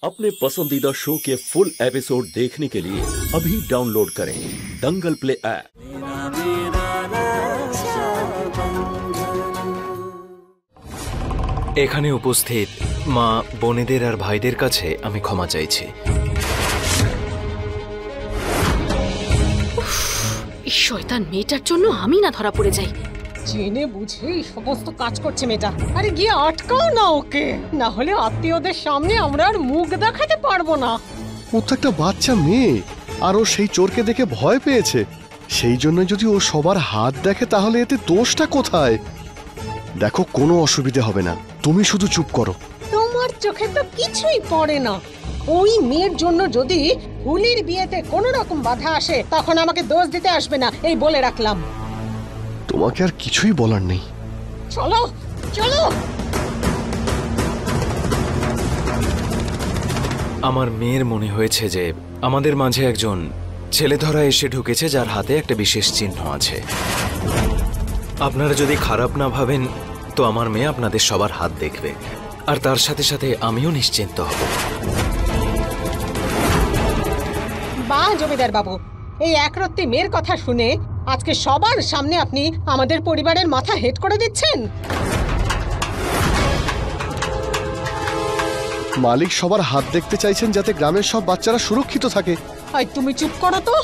अपने पसंदीदा शो के फुल एपिसोड देखने के लिए अभी डाउनलोड करें दंगल प्ले ऐप। এখানে উপস্থিত মা, বোনেদের আর ভাইদের কাছে আমি ক্ষমা চাইছি। এই শয়তান মেয়েটার জন্য আমি না ধরা পড়ে যাই। জেনে বুঝে এই সমস্ত কাজ করছে মেয়েটা। আরে গিয়ে আটকাও না ওকে, না হলে আত্মীয়দের সামনে আমরা আর মুখ দেখাতে পারবো না। ও তো একটা বাচ্চা মেয়ে, আর ও সেই চোরকে দেখে ভয় পেয়েছে। সেই জন্য যদি ও সবার হাত দেখে তাহলে এতে দোষটা কোথায়? দেখো, কোনো অসুবিধে হবে না, তুমি শুধু চুপ করো। তোমার চোখে তো কিছুই পড়ে না। ওই মেয়ের জন্য যদি হুলির বিয়েতে কোনো রকম বাধা আসে তখন আমাকে দোষ দিতে আসবে না, এই বলে রাখলাম। তোমাকে আর কিছুই বলার নেই। চলো চলো। আমার মেয়ের মনে হয়েছে যে আমাদের মাঝে একজন ছেলেধরা এসে ঢুকেছে যার হাতে একটা বিশেষ চিহ্ন আছে। আপনারা যদি খারাপ না ভাবেন তো আমার মেয়ে আপনাদের সবার হাত দেখবে, আর তার সাথে সাথে আমিও নিশ্চিন্ত হব। বাহ জমিদার বাবু, এই একরত্তি মেয়ের কথা শুনে আজকে সবার সামনে আপনি আমাদের পরিবারের মাথা হেট করে দিচ্ছেন। মালিক সবার হাত দেখতে চাইছেন যাতে গ্রামের সব বাচ্চারা সুরক্ষিত থাকে। হয় তুমি চুপ করো তো।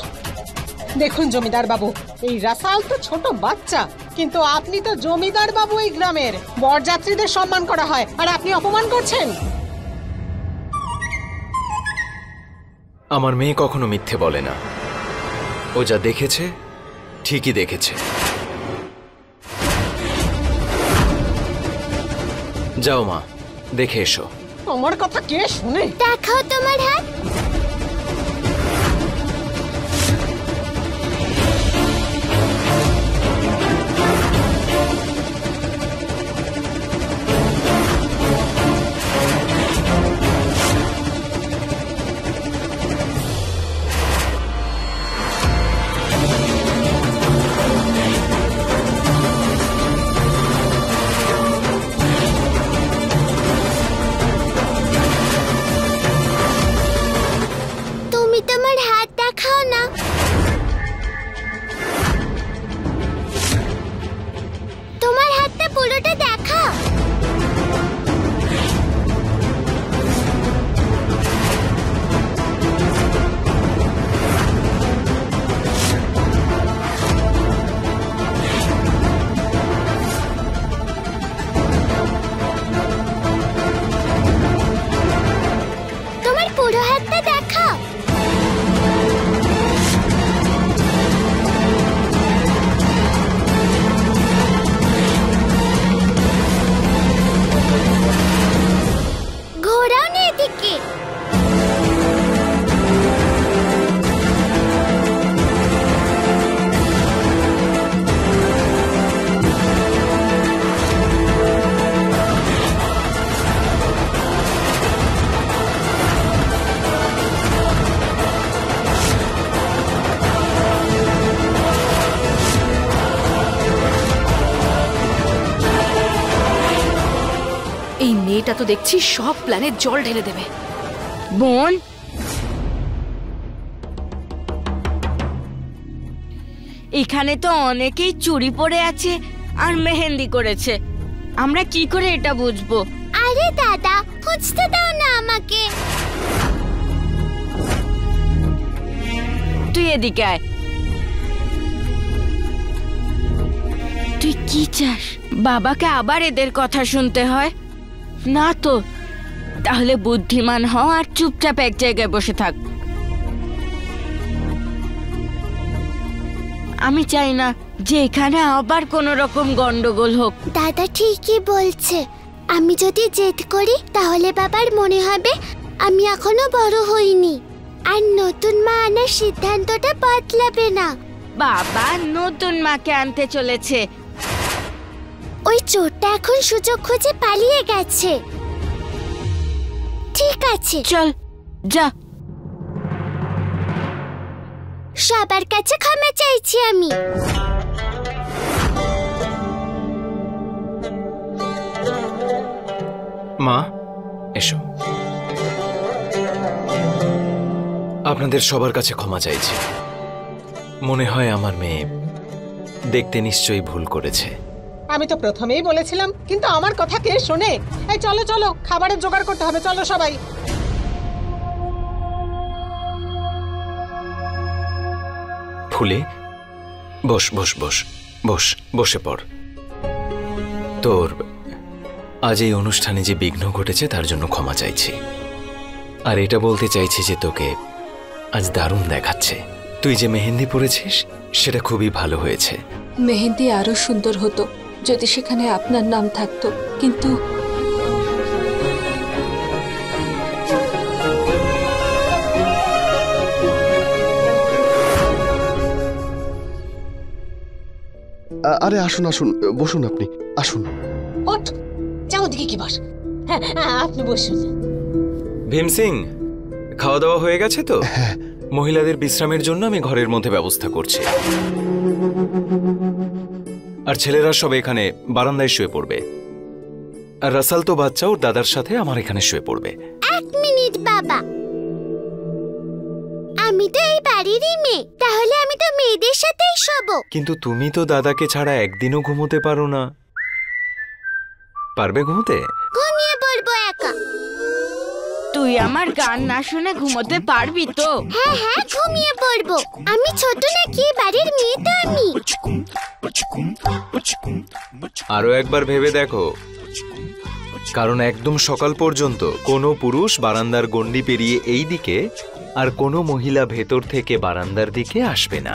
দেখুন জমিদার বাবু, এই রাসাল তো ছোট বাচ্চা, কিন্তু আপনি তো জমিদার বাবু এই গ্রামের। বরযাত্রীদের সম্মান করা হয় আর আপনি অপমান করছেন। আমার মেয়ে কখনো মিথ্যে বলে না, ও যা দেখেছে ঠিকই দেখেছে। যাও মা, দেখে এসো। আমার কথা কে শুনে? দেখাও তোমার হাত। তোমার হাত দেখাও না। তোমার হাতটা পুরোটা দেখাও। তোমার পুরো হাতটা দেখাও। ঘোরাও না এদিকে। এই মেয়েটা তো দেখছি সব প্ল্যানে জল ঢেলে দেবে। বোন, এখানে তো অনেকেই চুড়ি পরে আছে আর মেহেন্দি করেছে, আমরা কি করে এটা বুঝবো? আরে দাদা, খুঁজতে দাও না আমাকে। তুই এদিকে আয়। তুই কি চাস? বাবাকে আবার এদের কথা শুনতে হয় না তো? তাহলে বুদ্ধিমান হ আর চুপচাপ এক জায়গায় বসে থাক। আমি চাই না যে এখানে আবার কোনো রকম গন্ডগোল হোক। দাদা ঠিকই বলছে, আমি যদি জেদ করি তাহলে বাবার মনে হবে আমি এখনো বড় হইনি, আর নতুন মা আনার সিদ্ধান্তটা বদলাবে না। বাবা নতুন মাকে আনতে চলেছে। ওই চোরটা এখন সুযোগ খুঁজে পালিয়ে গেছে। ঠিক আছে, চল যা। সবার কাছে ক্ষমা চাইছি আমি। মা, এসো। আপনাদের সবার কাছে ক্ষমা চাইছি। মনে হয় আমার মেয়ে দেখতে নিশ্চয়ই ভুল করেছে। আমি তো প্রথমেই বলেছিলাম, কিন্তু আমার কথা কে শোনে? এই চলো চলো, খাবারের জোগাড় করতে হবে, চলো সবাই। ফুলে বস বস বস বস, বসে পড়। তোর আজ এই অনুষ্ঠানে যে বিঘ্ন ঘটেছে তার জন্য ক্ষমা চাইছি। আর এটা বলতে চাইছি যে তোকে আজ দারুণ দেখাচ্ছে। তুই যে মেহেন্দি পরেছিস সেটা খুবই ভালো হয়েছে। মেহেন্দি আরো সুন্দর হতো যদি সেখানে আপনার নাম থাকতো, কিন্তু আরে আসুন আসুন, বসুন, আপনি আসুন। ওঠ, যাও দিকে কি বস। হ্যাঁ আপনি বসুন। ভীম সিং, খাওয়া দাওয়া হয়ে গেছে তো? মহিলাদের বিশ্রামের জন্য আমি ঘরের মধ্যে ব্যবস্থা করছি। আর ছেলেরা সব এখানে বারান্দায় শুয়ে পড়বে। আর রাসাল তো বাচ্চা ওর দাদার সাথে আমার এখানে শুয়ে পড়বে। 1 মিনিট বাবা, আমি তো এই বাড়িরই মেয়ে, তাহলে আমি তো মেয়েদের সাথেই শোবো। কিন্তু তুমি তো দাদাকে ছাড়া একদিনও ঘুমোতে পারো না। পারবে ঘুমোতে? ঘুমিয়ে পড়বো একা। তুই আমার গান না শুনে ঘুমোতে পারবি তো? হ্যাঁ হ্যাঁ, ঘুমিয়ে পড়বো। আমি ছোট নাকি? বাড়ির মেয়ে তো আমি। আরো একবার ভেবে দেখো, কারণ একদম সকাল পর্যন্ত কোনো পুরুষ বারান্দার গণ্ডি পেরিয়ে এই দিকে আর কোনো মহিলা ভেতর থেকে বারান্দার দিকে আসবে না।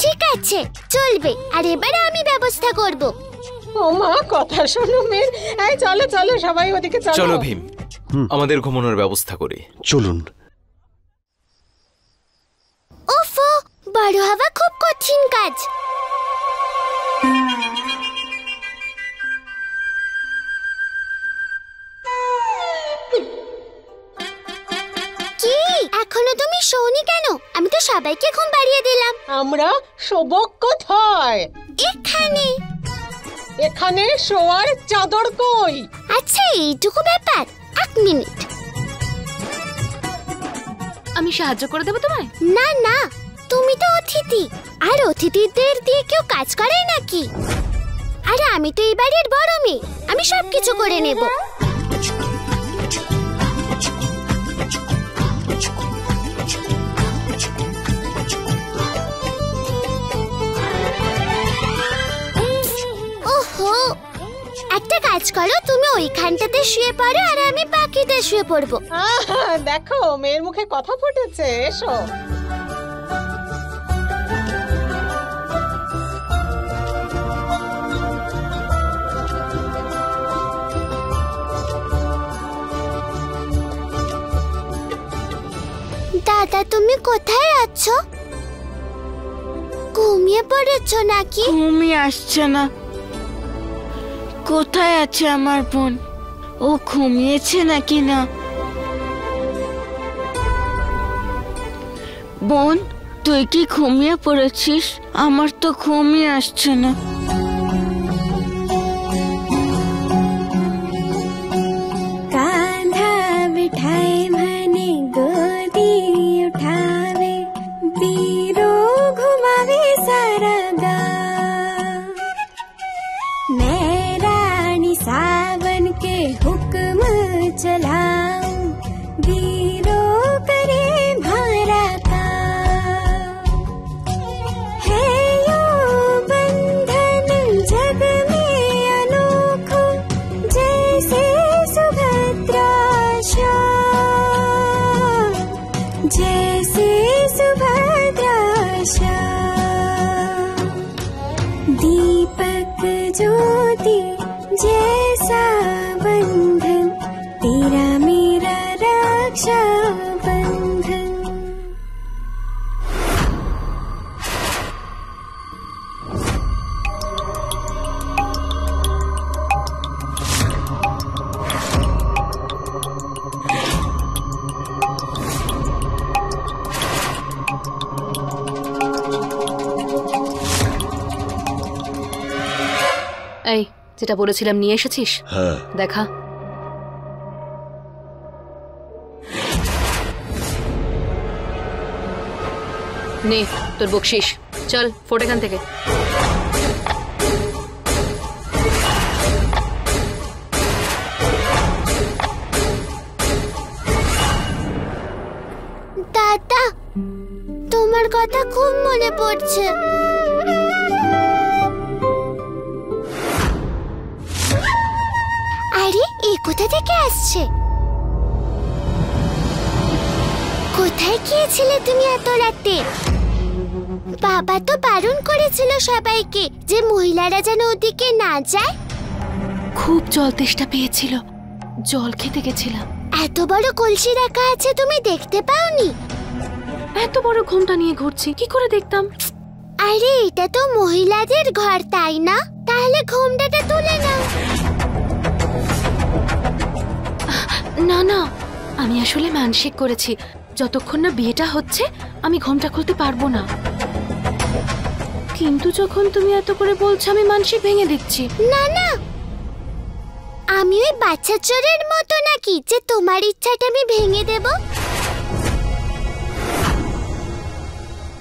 ঠিক আছে, চলবে। আর এবারে আমি ব্যবস্থা করব। ও মা, কথা শোনো মেয়ে। এই চলো চলো সবাই ওদিকে চলো। চলো ভীম, আমাদের ঘুমানোর ব্যবস্থা করি। চলুন। ওফো, বড় হওয়া খুব কঠিন কাজ। কি এখনো তুমি শোনি কেন? আমি তো সবাইকে ঘুম পাড়িয়ে দিলাম। আমরা শোবো কোথায়? এখানে। এখানে শোয়ার চাদর কই? আচ্ছা, এইটুকু ব্যাপার। 1 মিনিট। আমি সাহায্য করে দেবো তোমায়। না না, তুমি তো অতিথি, আর অতিথিদের দিয়ে কেউ কাজ করে নাকি? আর আমি তো এই বাড়ির বড় মেয়ে, আমি সবকিছু করে নেব। ওহো, একটা কাজ করো, তুমি ওইখানটাতে শুয়ে পড়ো আর আমি বাকিতে শুয়ে পড়বো। আহা, দেখো মেয়ের মুখে কথা ফুটেছে। এসো। দাদা, তুমি কোথায় আছো? ঘুমিয়ে পড়েছো নাকি? ঘুমই আসছে না। কোথায় আছে আমার বোন? ও ঘুমিয়েছে নাকি না? বোন, তুই কি ঘুমিয়ে পড়েছিস? আমার তো ঘুমই আসছে না। कांधा बिठाए भने गोदी उठावे, बीरो घुमावे सारा गाँव। मैं रानी सावन के हुक्म चलाऊं, बीरो करे भारा काम। है यो बंधन जग में अनोखो, जैसे सुभद्रा श्याम, जैसे सुभद्रा श्याम। दीपक ज्योति जैसा बंधन, तेरा मेरा रक्षा बंधन। এই যেটা বলেছিলাম নিয়ে এসেছিস? হ্যাঁ। দেখা। নে তোর বকশিস, চল ফোট এখান থেকে। দাদা, তোমার কথা খুব মনে পড়ছে। আরে এই কোথা থেকে আসছে? কোথায় গিয়েছিলে তুমি এত রাতে? বাবা তো বারণ করেছিল সবাইকে যে মহিলারা যেন ওদিকে না যায়। খুব জল তেষ্টা পেয়েছিল, জল খেতে গেছিলাম। এত বড় কলসি রাখা আছে, তুমি দেখতে পাওনি? এত বড় ঘোমটা নিয়ে ঘুরছি, কি করে দেখতাম? আরে এটা তো মহিলাদের ঘর, তাই না? তাহলে ঘোমটাটা তুলে নাও। না না, আমি আসলে মানসিক করেছি, যতক্ষণ না বিয়েটা হচ্ছে আমি ঘোমটা খুলতে পারবো না। কিন্তু যখন তুমি এত করে বলছো, আমি মানসিক ভেঙে দিচ্ছি। না না, আমি ওই বাচ্চা চোরের মতো নাকি যে তোমার ইচ্ছাটা আমি ভেঙে দেব?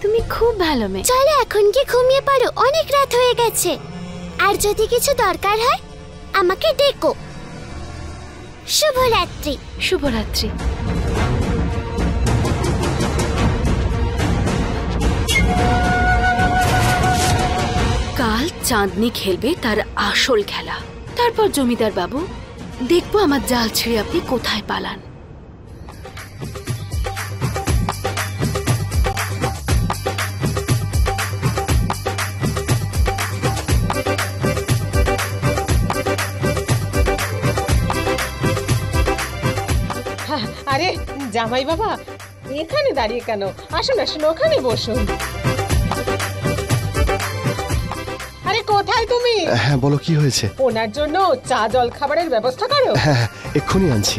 তুমি খুব ভালো মেয়ে। চলো এখন কি ঘুমিয়ে পড়ো, অনেক রাত হয়ে গেছে। আর যদি কিছু দরকার হয় আমাকে ডেকো। শুভরাত্রি। শুভরাত্রি। কাল চাঁদনি খেলবে তার আসল খেলা, তারপর জমিদার বাবু দেখবো আমার জাল ছেড়ে আপনি কোথায় পালান। আরে জামাই বাবা, এখানে দাঁড়িয়ে কেন? আসুন আসুন, ওখানে বসুন। আরে কোথায় তুমি? হ্যাঁ বলো, কি হয়েছে? ওনার জন্য চা জল খাবারের ব্যবস্থা করো। হ্যাঁ হ্যাঁ, এক্ষুনি আনছি।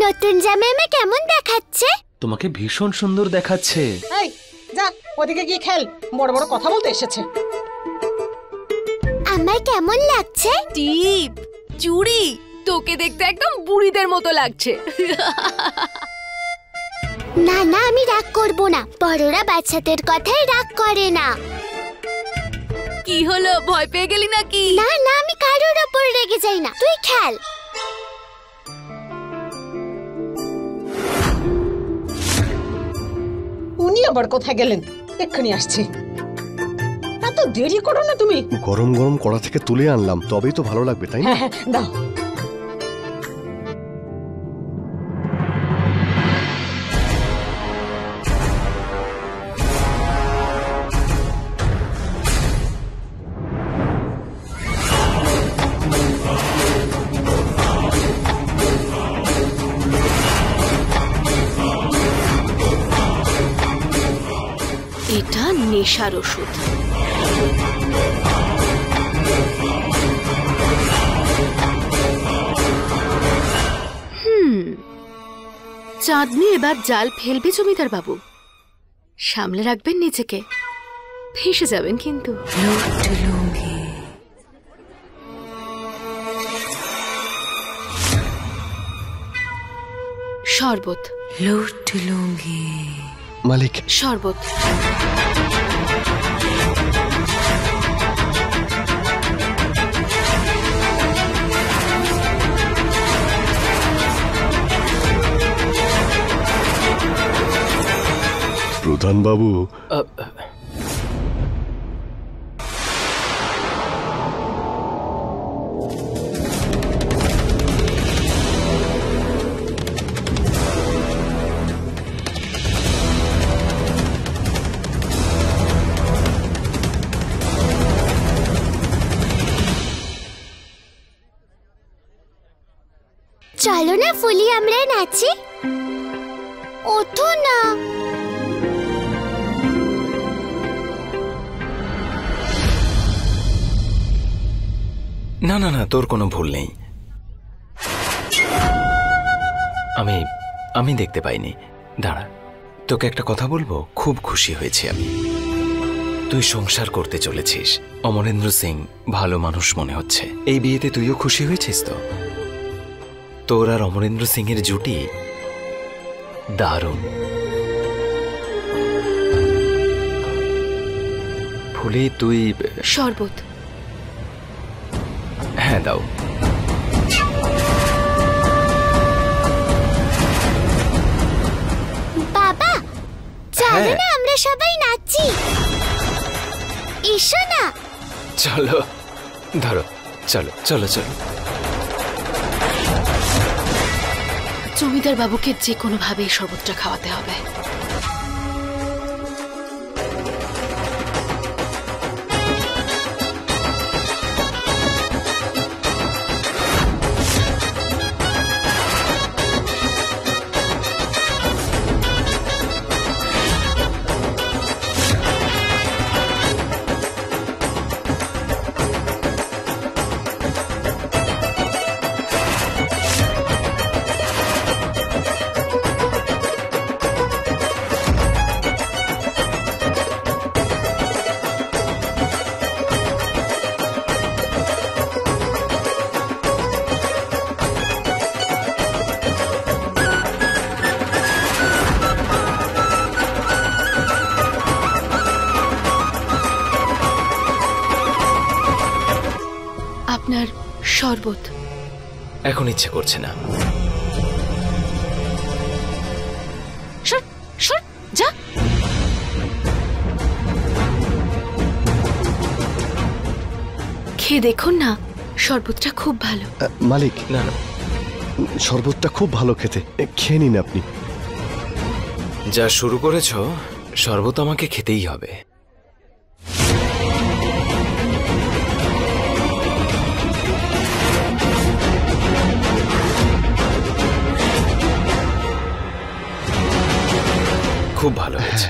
নতুন জামাই আমায় কেমন দেখাচ্ছে? তোমাকে ভীষণ সুন্দর দেখাচ্ছে। এই যা, ওদিকে গিয়ে খেল, বড় বড় কথা বলতে এসেছে। আমায় কেমন লাগছে? টিপ, চুড়ি, তোকে দেখতে একদম বুড়িদের মতো লাগছে। না না, আমি রাগ করব না। বড়রা বাচ্চাদের কথায় রাগ করে না। কি হলো, ভয় পেয়ে গেলি নাকি? না না, আমি কারোর ওপর রেগে যাই না। তুই খেল। উনি আবার কোথায় গেলেন? এক্ষুনি আসছি। এত দেরি করো না তুমি। গরম গরম কড়া থেকে তুলে আনলাম, তবেই তো ভালো লাগবে, তাই না? হ্যাঁ হ্যাঁ, দাও। এটা নেশার ওষুধ। চাঁদনি এবার জাল ফেলবে জমিদার বাবু, সামলে রাখবেন নিজেকে, ভেসে যাবেন কিন্তু। শরবত। মালিক, শরবত। প্রধান বাবু, চলো না ফুলি, আমরা নাচি। ওঠো না। না না না, তোর কোনো ভুল নেই। আমি দেখতে পাইনি। দাঁড়া, তোকে একটা কথা বলবো। খুব খুশি হয়েছি আমি। তুই সংসার করতে চলেছিস। অমরেন্দ্র সিং ভালো মানুষ মনে হচ্ছে। এই বিয়েতে তুইও খুশি হয়েছিস তো? তোর আর অমরেন্দ্র সিং এর জুটি দারুণ। ফুলি তুই শরবত। হ্যাঁ দাও। বাবা চলো না আমরা সবাই নাচি, এসো না। চলো ধরো, চলো চলো চলো। জমিদার বাবুকে যে কোনো ভাবে এই শরবতটা খাওয়াতে হবে। আপনার শরবত। এখন ইচ্ছে করছে না। যা। খেয়ে দেখুন না, শরবতটা খুব ভালো। মালিক, না না, শরবতটা খুব ভালো খেতে, খেয়ে নিন আপনি। যা শুরু করেছ, শরবত আমাকে খেতেই হবে। খুব ভালো হয়েছে।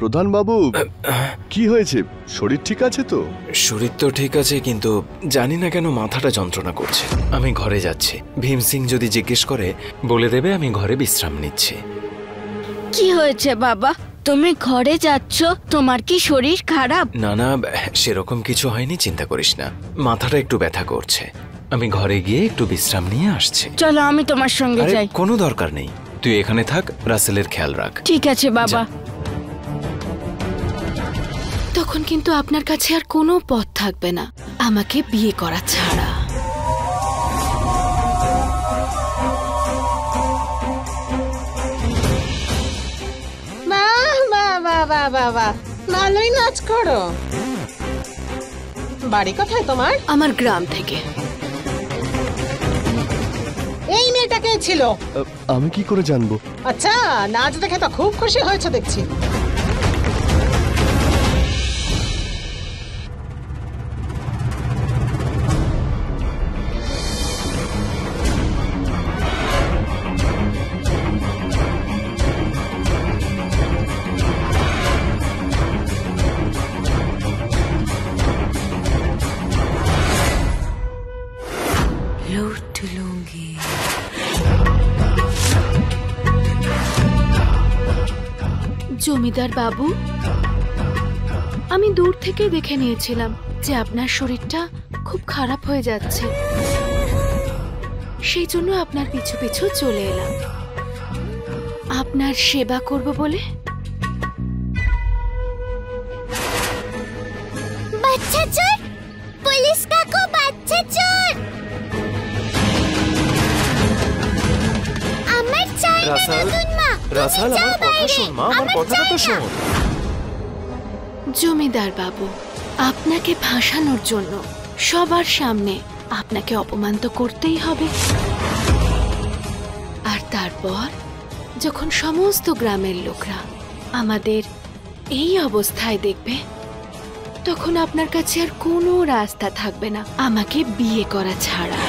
প্রধান বাবু, কি হয়েছে? শরীর ঠিক আছে তো? শরীর তো ঠিক আছে, কিন্তু জানি না কেন মাথাটা যন্ত্রণা করছে। আমি ঘরে যাচ্ছি। ভীম সিং যদি জিজ্ঞেস করে, বলে দেবে আমি ঘরে বিশ্রাম নিচ্ছি। কি হয়েছে বাবা, তুমি ঘরে যাচ্ছ? তোমার কি শরীর খারাপ? না না, সেরকম কিছু হয়নি, চিন্তা করিস না। মাথাটা একটু ব্যথা করছে। আমি ঘরে গিয়ে একটু বিশ্রাম নিয়ে আসছি। চলো আমি তোমার সঙ্গে যাই। কোনো দরকার নেই, তুই এখানে থাক, রাসেলের খেয়াল রাখ। ঠিক আছে বাবা। তখন কিন্তু আপনার কাছে আর কোনো পথ থাকবে না আমাকে বিয়ে করা ছাড়া। ভালোই নাচ করো। বাড়ি কোথায় তোমার? আমার গ্রাম থেকে। এই মেয়েটাকে ছিল? আমি কি করে জানবো? আচ্ছা, নাচ দেখে তো খুব খুশি হয়েছে দেখছি। জমিদার বাবু, আমি দূর থেকে দেখে নিয়েছিলাম যে আপনার শরীরটা খুব খারাপ হয়ে যাচ্ছে, সেই জন্য আপনার পিছু পিছু চলে এলাম আপনার সেবা করব বলে। বাচ্চা চোর, পুলিশ কাকু, বাচ্চা চোর! আমার চাই না রাসাল, নতুন মা। রাসাল, আমার কথা শোন মা, আমার কথাটা তো শোন। জমিদার বাবু, আপনাকে ফাঁসানোর জন্য সবার সামনে আপনাকে অপমান তো করতেই হবে, আর তারপর যখন সমস্ত গ্রামের লোকরা আমাদের এই অবস্থায় দেখবে, তখন আপনার কাছে আর কোনো রাস্তা থাকবে না আমাকে বিয়ে করা ছাড়া।